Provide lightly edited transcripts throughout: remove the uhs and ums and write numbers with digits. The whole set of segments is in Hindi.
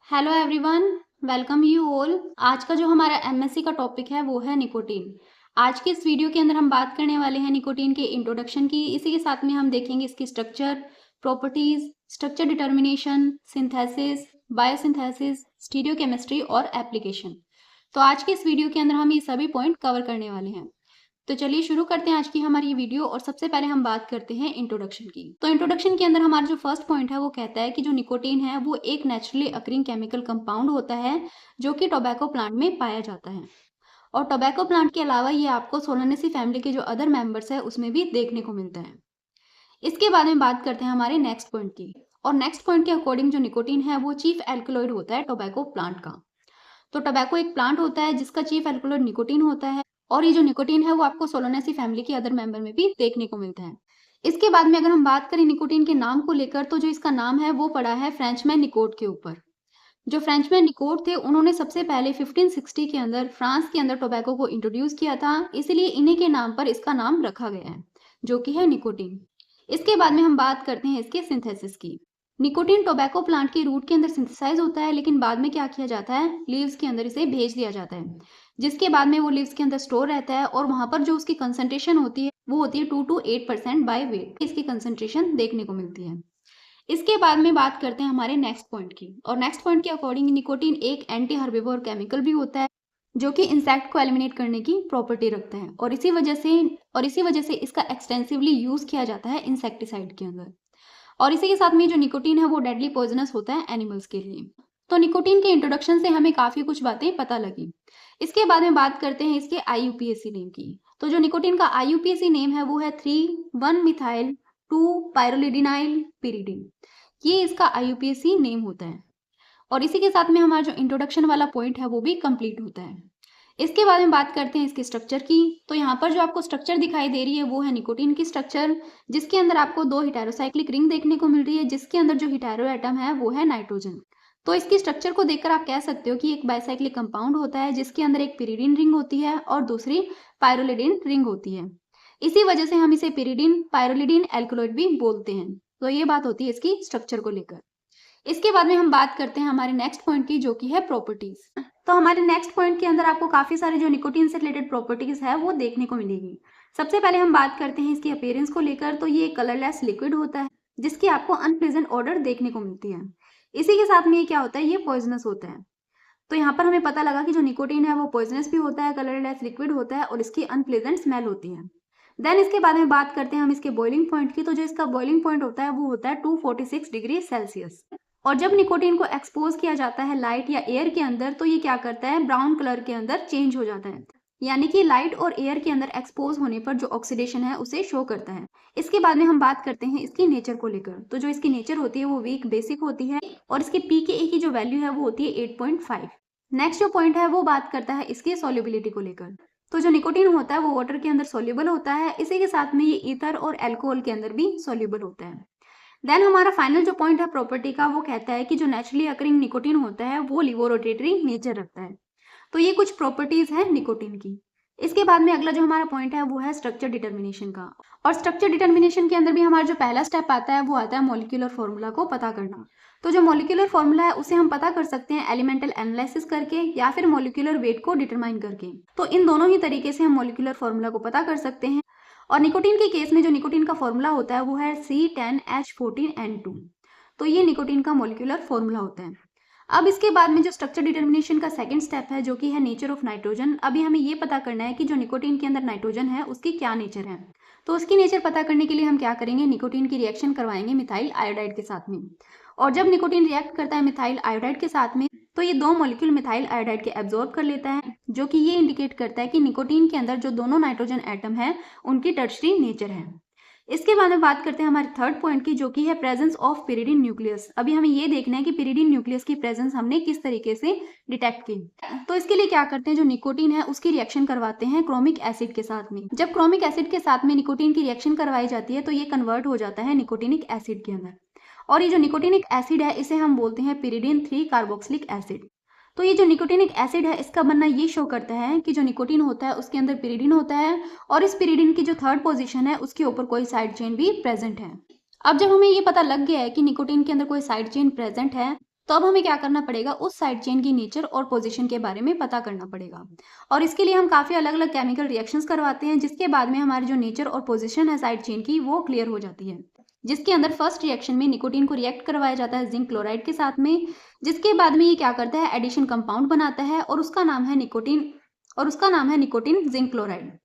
Hello everyone, welcome you all. आज का जो हमारा एमएससी का टॉपिक है वो है निकोटीन। आज के इस वीडियो के अंदर हम बात करने वाले हैं निकोटीन के इंट्रोडक्शन की। इसी के साथ में हम देखेंगे इसकी structure, properties, structure determination, synthesis, biosynthesis, stereochemistry और एप्लीकेशन। तो आज के इस वीडियो के अंदर हम ये सभी पॉइंट कवर करने वाले हैं। तो चलिए शुरू करते हैं आज की हमारी वीडियो। और सबसे पहले हम बात करते हैं इंट्रोडक्शन की। तो इंट्रोडक्शन के अंदर हमारा जो फर्स्ट पॉइंट है वो कहता है कि जो निकोटीन है वो एक नेचुरली अकरिंग केमिकल कंपाउंड होता है जो कि टोबैको प्लांट में पाया जाता है। और टोबैको प्लांट के अलावा ये आपको सोलानेसी फैमिली के जो अदर मेंबर्स है उसमें भी देखने को मिलता है। इसके बारे में बात करते हैं हमारे नेक्स्ट पॉइंट की। और नेक्स्ट पॉइंट के अकॉर्डिंग जो निकोटीन है वो चीफ एल्कलॉइड होता है टोबैको प्लांट का। तो टोबैको एक प्लांट होता है जिसका चीफ एल्कलॉइड निकोटीन होता है। और ये जो निकोटीन है वो आपको सोलोनेसी फैमिली के अदर मेंबर में भी देखने को मिलता है। इसके बाद में अगर हम बात करें निकोटीन के नाम को लेकर, तो जो इसका नाम है वो पड़ा है फ्रेंचमैन निकोट के ऊपर। जो फ्रेंचमैन निकोट थे उन्होंने सबसे पहले 1560 के अंदर फ्रांस के अंदर टोबैको को इंट्रोड्यूस किया था, इसलिए इन्हीं के नाम पर इसका नाम रखा गया है जो कि है निकोटीन। इसके बाद में हम बात करते हैं इसके सिंथेसिस की। निकोटीन टोबैको प्लांट के रूट के अंदर सिंथेसाइज होता है, लेकिन बाद में क्या किया जाता है, लीव्स के अंदर इसे भेज दिया जाता है, जिसके बाद में वो लीव्स के अंदर स्टोर रहता है। और वहां पर जो उसकी कंसंट्रेशन होती है वो होती है 2 to 8% बाय वेट, इसकी कंसंट्रेशन देखने को मिलती है। इसके बाद में बात करते हैं हमारे नेक्स्ट पॉइंट की। और नेक्स्ट पॉइंट के अकॉर्डिंग निकोटीन एक एंटी हर्बिवोर केमिकल भी होता है जो कि इंसेक्ट को एलिमिनेट करने की प्रॉपर्टी रखता है। और इसी वजह से इसका एक्सटेंसिवली यूज किया जाता है इंसेक्टिसाइड के अंदर। और इसी के साथ में जो निकोटीन है वो डेडली पॉइजनस होता है एनिमल्स के लिए। तो निकोटीन के इंट्रोडक्शन से हमें काफी कुछ बातें पता लगी। इसके बाद में बात करते हैं इसके आईयूपीएसी नेम की। तो जो निकोटीन का आईयूपीएसी नेम है वो है 3,1-मिथाइल-2-पाइरोलिडिनाइल पिरिडीन। ये इसका आईयूपीएसी नेम होता है। और इसी के साथ में हमारा जो इंट्रोडक्शन वाला पॉइंट है वो भी कंप्लीट होता है। इसके बारे में बात करते हैं इसके स्ट्रक्चर की। तो यहाँ पर जो आपको स्ट्रक्चर दिखाई दे रही है वो है निकोटीन की स्ट्रक्चर, जिसके अंदर आपको 2 हेटेरोसाइक्लिक रिंग देखने को मिल रही है, जिसके अंदर जो हेटेरो एटम है वो है नाइट्रोजन। तो इसकी स्ट्रक्चर को देखकर आप कह सकते हो कि एक बाइसाइक्लिक कंपाउंड होता है जिसके अंदर एक पिरिडीन रिंग होती है और दूसरी पायरोलिडिन रिंग होती है। इसी वजह से हम इसे पिरिडीन पायरोलिडिन एल्कलॉइड भी बोलते हैं। तो ये बात होती है इसकी स्ट्रक्चर को लेकर। इसके बाद में हम बात करते हैं हमारे नेक्स्ट पॉइंट की, जो कि है प्रॉपर्टीज। तो हमारे नेक्स्ट पॉइंट के अंदर आपको काफी सारे जो निकोटीन से रिलेटेड प्रॉपर्टीज है वो देखने को मिलेगी। सबसे पहले हम बात करते हैं इसकी अपीयरेंस को लेकर। तो ये कलरलेस लिक्विड होता है जिसकी आपको अनप्लेजेंट ऑर्डर देखने को मिलती है। इसी के साथ में ये क्या होता है, ये पॉइजनस होता है। तो यहाँ पर हमें पता लगा कि जो निकोटीन है वो पॉइजनस भी होता है, कलरलेस लिक्विड होता है और इसकी अनप्लेजेंट स्मेल होती है। देन इसके बाद में बात करते हैं हम इसके बॉइलिंग पॉइंट की। तो जो इसका बॉइलिंग पॉइंट होता है वो होता है 246 डिग्री सेल्सियस। और जब निकोटीन को एक्सपोज किया जाता है लाइट या एयर के अंदर, तो ये क्या करता है, ब्राउन कलर के अंदर चेंज हो जाता है। यानी कि लाइट और एयर के अंदर एक्सपोज होने पर जो ऑक्सीडेशन है उसे शो करता है। इसके बाद में हम बात करते हैं इसकी नेचर को लेकर। तो जो इसकी नेचर होती है वो वीक बेसिक होती है और इसकी pKa की जो वैल्यू है वो होती है 8.5। नेक्स्ट जो पॉइंट है वो बात करता है इसकी सॉल्युबिलिटी को लेकर। तो जो निकोटीन होता है वो वाटर के अंदर सॉल्युबल होता है, इसी के साथ में ये ईथर और एल्कोहल के अंदर भी सॉल्युबल होता है। देन हमारा फाइनल जो पॉइंट है प्रॉपर्टी का, वो कहता है कि जो नेचुरली अकरिंग निकोटीन होता है वो लिवोरोटेटरी नेचर रखता है। तो ये कुछ प्रॉपर्टीज है निकोटीन की। इसके बाद में अगला जो हमारा पॉइंट है वो है स्ट्रक्चर डिटर्मिनेशन का। और स्ट्रक्चर डिटर्मिनेशन के अंदर भी हमारा जो पहला स्टेप आता है वो आता है मॉलिक्यूलर फॉर्मूला को पता करना। तो जो मॉलिक्यूलर फॉर्मूला है उसे हम पता कर सकते हैं एलिमेंटल एनालिसिस करके या फिर मॉलिक्यूलर वेट को डिटरमाइन करके। तो इन दोनों ही तरीके से हम मॉलिक्यूलर फॉर्मूला को पता कर सकते हैं। और निकोटीन के केस में जो निकोटीन का फॉर्मूला होता है वो है C10H14N2। तो ये निकोटीन का मॉलिक्यूलर फॉर्मूला होता है। अब इसके बाद में जो स्ट्रक्चर डिटर्मिनेशन का सेकंड स्टेप है जो कि है नेचर ऑफ नाइट्रोजन। अभी हमें ये पता करना है कि जो निकोटीन के अंदर नाइट्रोजन है उसकी क्या नेचर है। तो उसकी नेचर पता करने के लिए हम क्या करेंगे, निकोटीन की रिएक्शन करवाएंगे मिथाइल आयोडाइड के साथ में। और जब निकोटीन रिएक्ट करता है मिथाइल आयोडाइड के साथ में, तो ये 2 मॉलिक्यूल मिथाइल आयोडाइड के एब्जॉर्ब कर लेता है, जो कि ये इंडिकेट करता है कि निकोटीन के अंदर जो दोनों नाइट्रोजन एटम है उनकी टर्शरी नेचर है। इसके बाद में बात करते हैं हमारे थर्ड पॉइंट की, जो कि है प्रेजेंस ऑफ पिरिडीन न्यूक्लियस। अभी हमें ये देखना है कि पिरिडीन न्यूक्लियस की प्रेजेंस हमने किस तरीके से डिटेक्ट की। तो इसके लिए क्या करते हैं, जो निकोटीन है उसकी रिएक्शन करवाते हैं क्रोमिक एसिड के साथ में। जब क्रोमिक एसिड के साथ में निकोटीन की रिएक्शन करवाई जाती है तो ये कन्वर्ट हो जाता है निकोटीनिक एसिड के अंदर। और ये जो निकोटीनिक एसिड है इसे हम बोलते हैं पिरिडीन 3 कार्बोक्सिलिक एसिड। तो ये जो निकोटीनिक एसिड है इसका बनना ये शो करता है कि जो निकोटीन होता है उसके अंदर पिरिडीन होता है और इस पिरिडीन की जो थर्ड पोजीशन है उसके ऊपर कोई साइड चेन भी प्रेजेंट है। अब जब हमें ये पता लग गया है कि निकोटीन के अंदर कोई साइड चेन प्रेजेंट है, तो अब हमें क्या करना पड़ेगा, उस साइड चेन की नेचर और पोजीशन के बारे में पता करना पड़ेगा। और इसके लिए हम काफ़ी अलग अलग केमिकल रिएक्शंस करवाते हैं, जिसके बाद में हमारी जो नेचर और पोजीशन है साइड चेन की वो क्लियर हो जाती है। जिसके अंदर फर्स्ट रिएक्शन में निकोटीन को रिएक्ट करवाया जाता है जिंक क्लोराइड के साथ में, जिसके बाद में ये क्या करता है, एडिशन कंपाउंड बनाता है और उसका नाम है निकोटीन जिंक क्लोराइड।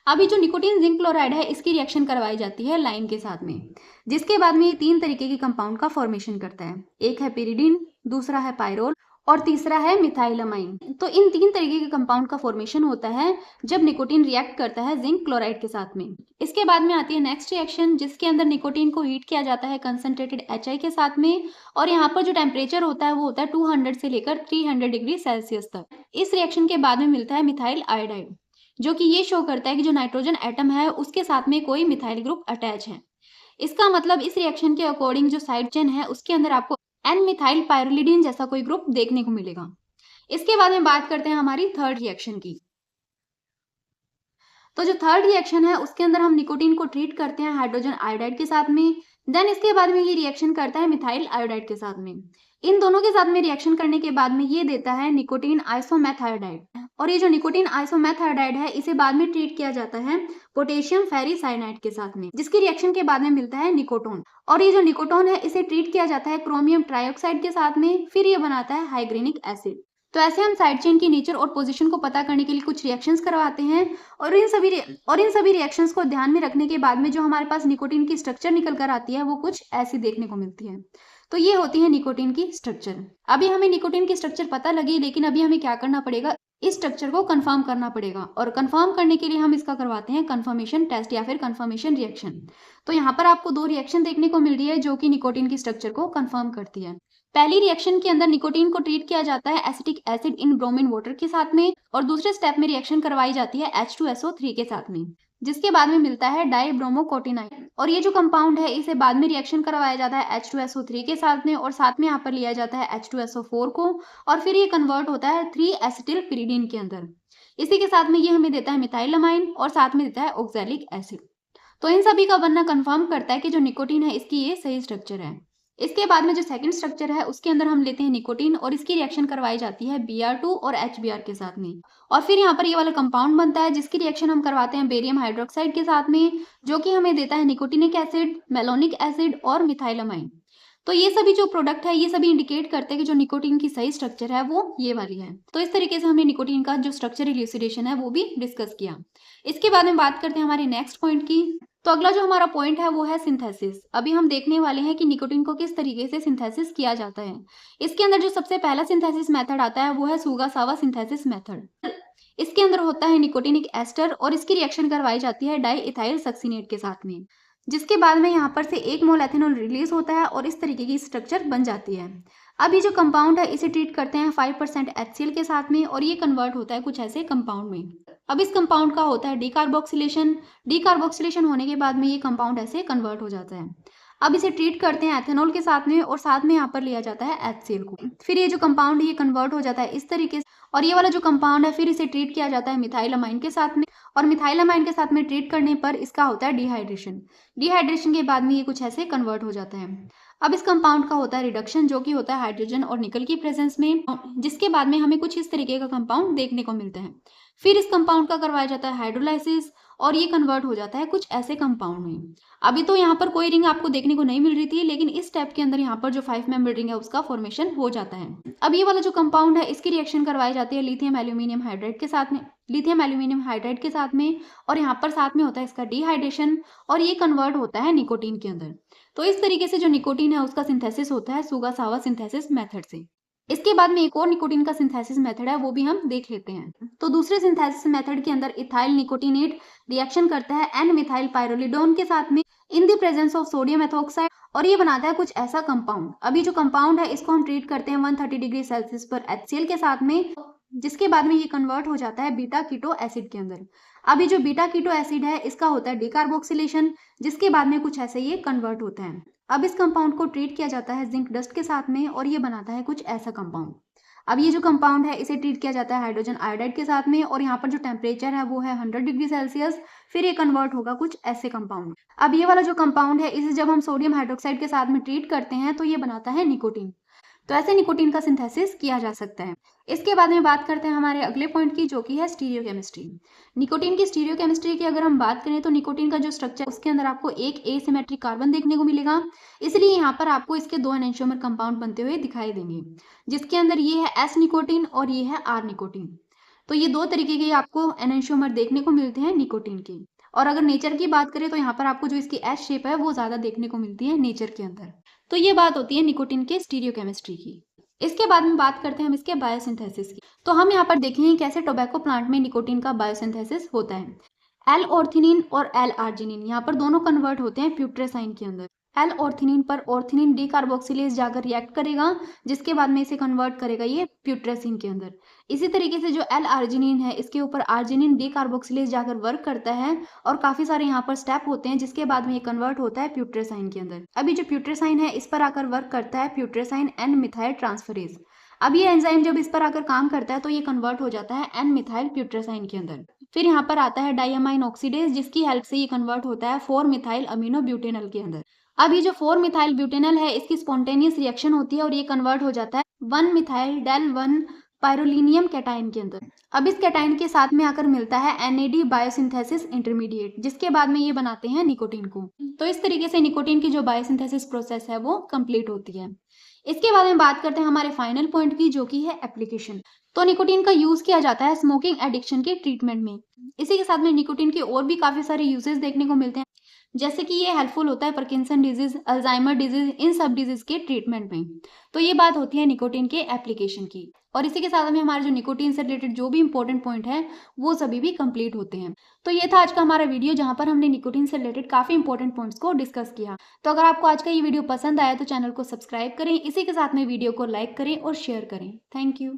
अभी जो निकोटीन जिंक क्लोराइड है इसकी रिएक्शन करवाई जाती है लाइम के साथ में, जिसके बाद में ये 3 तरीके के कंपाउंड का फॉर्मेशन करता है। एक है पिरिडीन, दूसरा है पायरोल और तीसरा है मिथाइलामाइन। तो इन 3 तरीके के कंपाउंड का फॉर्मेशन होता है जब निकोटीन रिएक्ट करता है जिंक क्लोराइड के साथ में। इसके बाद में आती है नेक्स्ट रिएक्शन, जिसके अंदर निकोटीन को हीट किया जाता है कंसंट्रेटेड HI के साथ में, और यहाँ पर जो टेम्परेचर होता है वो होता है 200 से लेकर 300 डिग्री सेल्सियस तक। इस रिएक्शन के बाद में मिलता है मिथाइल आयोडाइड, जो कि ये शो करता है कि जो नाइट्रोजन एटम है उसके साथ में कोई मिथाइल ग्रुप अटैच है। इसका मतलब इस रिएक्शन के अकॉर्डिंग जो साइड चेन है उसके अंदर आपको एन मिथाइल पायरोलिडीन जैसा कोई ग्रुप देखने को मिलेगा। इसके बाद में बात करते हैं हमारी थर्ड रिएक्शन की। तो जो थर्ड रिएक्शन है उसके अंदर हम निकोटीन को ट्रीट करते हैं हाइड्रोजन आयोडाइड के साथ में। देन इसके बाद में ये रिएक्शन करता है मिथाइल आयोडाइड के साथ में। इन दोनों के साथ में रिएक्शन करने के बाद में ये देता है निकोटीन आइसोमेथायोडाइड, और ये जो निकोटीन आइसोमेथायोडाइड है इसे बाद में ट्रीट किया जाता है पोटेशियम फेरिसाइनाइड के साथ में, जिसकी रिएक्शन के बाद में मिलता है निकोटोन। और ये जो निकोटोन है इसे ट्रीट किया जाता है क्रोमियम ट्राइऑक्साइड के साथ में, फिर ये बनाता है हाइग्रेनिक एसिड। तो ऐसे हम साइड चेन की नेचर और पोजीशन को पता करने के लिए कुछ रिएक्शंस करवाते हैं, और इन सभी रिएक्शंस को ध्यान में रखने के बाद में जो हमारे पास निकोटीन की स्ट्रक्चर निकल कर आती है वो कुछ ऐसी देखने को मिलती है। तो ये होती है निकोटीन की स्ट्रक्चर। अभी हमें निकोटीन की स्ट्रक्चर पता लगी, लेकिन अभी हमें क्या करना पड़ेगा, इस स्ट्रक्चर को कंफर्म करना पड़ेगा, और कंफर्म करने के लिए हम इसका करवाते हैं कंफर्मेशन टेस्ट या फिर कंफर्मेशन रिएक्शन। तो यहाँ पर आपको 2 रिएक्शन देखने को मिल रही है जो कि निकोटीन की स्ट्रक्चर को कंफर्म करती है। पहली रिएक्शन के अंदर निकोटीन को ट्रीट किया जाता है acetic acid in bromine water के साथ में, और दूसरे स्टेप में रिएक्शन करवाई जाती है H2SO3 के साथ में, जिसके बाद में मिलता है डाइब्रोमोकोटिनाइड। और ये जो कंपाउंड है इसे बाद में रिएक्शन करवाया जाता है H2SO3 के साथ में, और साथ में यहाँ पर लिया जाता है H2SO4 को, और फिर ये कन्वर्ट होता है 3 एसिटिल पिरिडीन के अंदर। इसी के साथ में ये हमें देता है मिथाइलामाइन और साथ में देता है ऑक्सैलिक एसिड। तो इन सभी का बनना कंफर्म करता है कि जो निकोटीन है इसकी ये सही स्ट्रक्चर है। इसके बाद में जो सेकंड स्ट्रक्चर है उसके अंदर हम लेते हैं निकोटीन, और इसकी रिएक्शन करवाई जाती है Br2 और HBr के साथ में, और फिर यहाँ पर ये वाला कंपाउंड बनता है जिसकी रिएक्शन हम करवाते हैं बेरियम हाइड्रोक्साइड के साथ में, जो कि हमें देता है निकोटिनिक एसिड, मेलोनिक एसिड और मिथाइलामाइन। तो ये सभी जो प्रोडक्ट है ये सभी इंडिकेट करते हैं कि जो निकोटीन की सही स्ट्रक्चर है वो ये वाली है। तो इस तरीके से हमने निकोटीन का जो स्ट्रक्चर इल्यूसिडेशन है वो भी डिस्कस किया। इसके बाद में बात करते हैं हमारे नेक्स्ट पॉइंट की। तो अगला जो हमारा पॉइंट है वो है सिंथेसिस। अभी हम देखने वाले हैं कि निकोटीन को किस तरीके से सिंथेसिस किया जाता है। इसके अंदर जो सबसे पहला सिंथेसिस मेथड आता है वो है सुगासावा सिंथेसिस मेथड। इसके अंदर होता है निकोटिनिक एस्टर, और इसकी रिएक्शन करवाई जाती है डाई इथाइल सक्सिनेट के साथ में, जिसके बाद में यहाँ पर से 1 मोल एथेनॉल रिलीज होता है और इस तरीके की स्ट्रक्चर बन जाती है। अब ये जो कंपाउंड है इसे ट्रीट करते हैं 5% HCl के साथ में, और ये कन्वर्ट होता है कुछ ऐसे कंपाउंड में। अब इस कंपाउंड का होता है डीकार्बोक्सिलेशन होने के बाद में ये कंपाउंड ऐसे कन्वर्ट हो जाता है। अब इसे ट्रीट करते हैं एथेनॉल के साथ में, और साथ में यहाँ पर लिया जाता है HCl को। फिर ये जो कंपाउंड है ये कन्वर्ट हो जाता है इस तरीके से, और ये वाला जो कंपाउंड है फिर इसे ट्रीट किया जाता है मिथाइलामाइन के साथ में, और मिथाइलामाइन के साथ में ट्रीट करने पर इसका होता है डिहाइड्रेशन के बाद में ये कुछ ऐसे कन्वर्ट हो जाता है। अब इस कंपाउंड का होता है रिडक्शन, जो कि होता है हाइड्रोजन और निकल की प्रेजेंस में, जिसके बाद में हमें कुछ इस तरीके का कंपाउंड देखने को मिलता है। फिर इस कंपाउंड का करवाया जाता है हाइड्रोलाइसिस, और ये कन्वर्ट हो जाता है कुछ ऐसे कंपाउंड में। अभी तो यहाँ पर कोई रिंग आपको देखने को नहीं मिल रही थी, लेकिन इस स्टेप के अंदर यहाँ पर जो 5 मेंबर रिंग है उसका फॉर्मेशन हो जाता है। अब ये वाला जो कंपाउंड है इसकी रिएक्शन करवाई जाती है लिथियम एल्यूमिनियम हाइड्राइड के साथ में, और यहाँ पर साथ में होता है इसका डिहाइड्रेशन, और ये कन्वर्ट होता है निकोटीन के अंदर। तो इस तरीके से जो निकोटीन है उसका सिंथेसिस होता है सुगासावा सिंथेसिस मेथड से। इसके बाद में एक और निकोटीन का सिंथेसिस मेथड है वो भी हम देख लेते हैं। तो दूसरे सिंथेसिस मेथड के अंदर इथाइल निकोटिनेट रिएक्शन करता है एन मिथाइल पायरोलिडोन के साथ में in the presence of sodium ethoxide, और ये बनाता है कुछ ऐसा कंपाउंड। अभी जो कंपाउंड है इसको हम ट्रीट करते हैं 130 डिग्री सेल्सियस पर HCl के साथ में, जिसके बाद में ये कन्वर्ट हो जाता है बीटा कीटो एसिड के अंदर। अभी जो बीटा कीटो एसिड है इसका होता है डिकार्बोक्सिलेशन, जिसके बाद में कुछ ऐसे ये कन्वर्ट होता है। अब इस कंपाउंड को ट्रीट किया जाता है जिंक डस्ट के साथ में, और ये बनाता है कुछ ऐसा कंपाउंड। अब ये जो कंपाउंड है इसे ट्रीट किया जाता है हाइड्रोजन आयोडाइड के साथ में, और यहाँ पर जो टेम्परेचर है वो है 100 डिग्री सेल्सियस। फिर ये कन्वर्ट होगा कुछ ऐसे कंपाउंड। अब ये वाला जो कंपाउंड है इसे जब हम सोडियम हाइड्रोक्साइड के साथ में ट्रीट करते हैं तो ये बनाता है निकोटीन। तो ऐसे निकोटीन का सिंथेसिस किया जा सकता है। इसके बाद में बात करते हैं हमारे अगले पॉइंट की, जो कि है स्टीरियोकेमिस्ट्री। निकोटीन की स्टीरियोकेमिस्ट्री की अगर हम बात करें तो निकोटीन का जो स्ट्रक्चर, उसके अंदर आपको एक एसिमेट्रिक कार्बन देखने को मिलेगा, इसलिए यहाँ पर आपको इसके 2 एनेंटियोमर कंपाउंड बनते हुए दिखाई देंगे, जिसके अंदर ये है एस निकोटीन और ये है आर निकोटीन। तो ये 2 तरीके के आपको एनेंटियोमर देखने को मिलते हैं निकोटीन के। और अगर नेचर की बात करें तो यहाँ पर आपको जो इसकी एस शेप है वो ज्यादा देखने को मिलती है नेचर के अंदर। तो ये बात होती है निकोटीन के स्टीरियोकेमिस्ट्री की। इसके बाद में बात करते हैं हम इसके बायोसिंथेसिस की। तो हम यहाँ पर देखेंगे कैसे टोबैको प्लांट में निकोटीन का बायोसिंथेसिस होता है। एल ऑर्थिनिन और एल आर्जिनिन यहाँ पर दोनों कन्वर्ट होते हैं प्यूट्रेसाइन के अंदर। एल ऑर्थिनिन पर ऑर्थिनिन डीकार्बोक्सिलेज जाकर रिएक्ट करेगा, जिसके बाद में इसे कन्वर्ट करेगा ये प्यूट्रेसिन के अंदर। इसी तरीके से जो एल आर्जिनिन है, इसके ऊपर आर्जिनिन डीकार्बोक्सिलेज जाकर वर्क करता है और काफी सारे यहाँ पर स्टेप होते हैं, जिसके बाद में ये कन्वर्ट होता है प्यूट्रेसाइन के अंदर। अभी जो प्यूट्रेसाइन है इस पर आकर वर्क करता है प्यूट्रेसाइन एन मिथाइल ट्रांसफरेज। अब ये एंजाइम जब इस पर आकर काम करता है तो ये कन्वर्ट हो जाता है एन मिथाइल प्यूट्रेसाइन के अंदर। फिर यहाँ पर आता है डायमाइन ऑक्सीडेज, जिसकी हेल्प से ये कन्वर्ट होता है 4 मिथाइल अमीनो ब्यूटेनल के अंदर। अब ये जो 4 मिथाइल ब्यूटेनल है, इसकी स्पॉन्टेनियस रिएक्शन होती है और ये कन्वर्ट हो जाता है 1 मिथाइल डेल 1 पायरोलिनियम कैटाइन के अंदर। अब इस कैटाइन के साथ में आकर मिलता है NAD बायोसिंथेसिस इंटरमीडिएट, जिसके बाद में ये बनाते हैं निकोटीन को। तो इस तरीके से निकोटीन की जो बायोसिंथेसिस प्रोसेस है वो कंप्लीट होती है। इसके बाद में बात करते हैं हमारे फाइनल पॉइंट की, जो कि है एप्लीकेशन। तो निकोटीन का यूज किया जाता है स्मोकिंग एडिक्शन के ट्रीटमेंट में। इसी के साथ में निकोटीन के और भी काफी सारे यूजेस देखने को मिलते हैं, जैसे कि ये हेल्पफुल होता है पार्किंसन डिजीज, अल्जाइमर डिजीज, इन सब डिजीज के ट्रीटमेंट में। तो ये बात होती है निकोटीन के एप्लीकेशन की। और इसी के साथ में हमारे जो निकोटीन से रिलेटेड जो भी इंपॉर्टेंट पॉइंट है वो सभी भी कंप्लीट होते हैं। तो ये था आज का हमारा वीडियो, जहां पर हमने निकोटीन से रिलेटेड काफी इंपॉर्टेंट पॉइंट्स को डिस्कस किया। तो अगर आपको आज का ये वीडियो पसंद आया तो चैनल को सब्सक्राइब करें, इसी के साथ में वीडियो को लाइक करें और शेयर करें। Thank you.